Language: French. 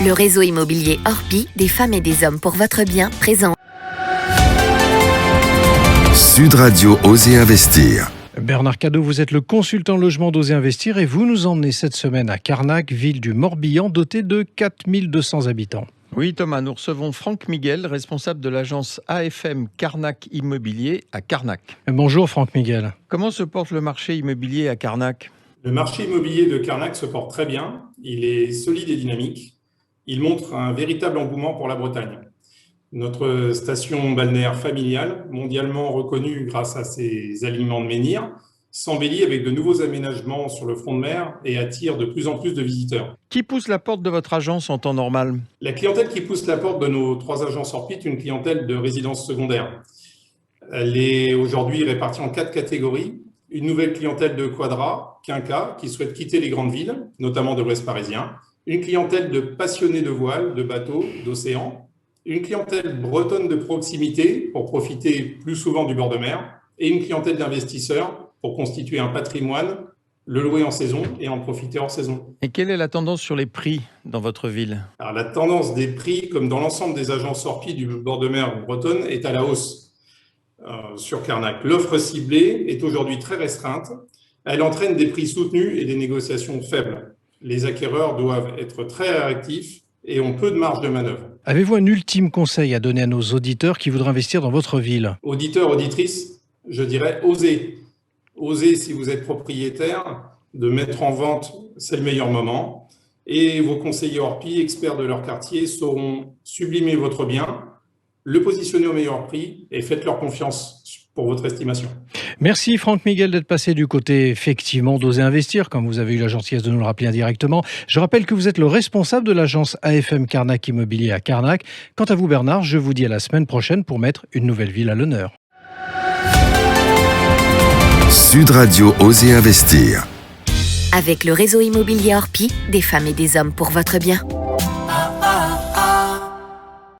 Le réseau immobilier Orpi, des femmes et des hommes pour votre bien, présent. Sud Radio Osez Investir. Bernard Cadot, vous êtes le consultant logement d'Osez Investir et vous nous emmenez cette semaine à Carnac, ville du Morbihan, dotée de 4200 habitants. Oui Thomas, nous recevons Franck Miguel, responsable de l'agence AFM Carnac Immobilier à Carnac. Bonjour Franck Miguel. Comment se porte le marché immobilier à Carnac ? Le marché immobilier de Carnac se porte très bien, il est solide et dynamique. Il montre un véritable engouement pour la Bretagne. Notre station balnéaire familiale, mondialement reconnue grâce à ses alignements de menhirs, s'embellit avec de nouveaux aménagements sur le front de mer et attire de plus en plus de visiteurs. Qui pousse la porte de votre agence en temps normal ? La clientèle qui pousse la porte de nos 3 agences Orpi est une clientèle de résidence secondaire. Elle est aujourd'hui répartie en 4 catégories. Une nouvelle clientèle de quadra, quinca, qui souhaite quitter les grandes villes, notamment de l'Ouest parisien. Une clientèle de passionnés de voile, de bateaux, d'océans. Une clientèle bretonne de proximité pour profiter plus souvent du bord de mer. Et une clientèle d'investisseurs pour constituer un patrimoine, le louer en saison et en profiter hors saison. Et quelle est la tendance sur les prix dans votre ville ? Alors, la tendance des prix, comme dans l'ensemble des agences Orpi du bord de mer bretonne, est à la hausse. Sur Carnac, l'offre ciblée est aujourd'hui très restreinte. Elle entraîne des prix soutenus et des négociations faibles. Les acquéreurs doivent être très réactifs et ont peu de marge de manœuvre. Avez-vous un ultime conseil à donner à nos auditeurs qui voudraient investir dans votre ville ? Auditeurs, auditrices, je dirais osez. Osez si vous êtes propriétaire, de mettre en vente, c'est le meilleur moment. Et vos conseillers Orpi, experts de leur quartier, sauront sublimer votre bien, le positionner au meilleur prix et faites-leur confiance pour votre estimation. Merci Franck Miguel d'être passé du côté effectivement d'Osez Investir, comme vous avez eu la gentillesse de nous le rappeler indirectement. Je rappelle que vous êtes le responsable de l'agence AFM Carnac Immobilier à Carnac. Quant à vous Bernard, je vous dis à la semaine prochaine pour mettre une nouvelle ville à l'honneur. Sud Radio Osez Investir. Avec le réseau immobilier Orpi, des femmes et des hommes pour votre bien.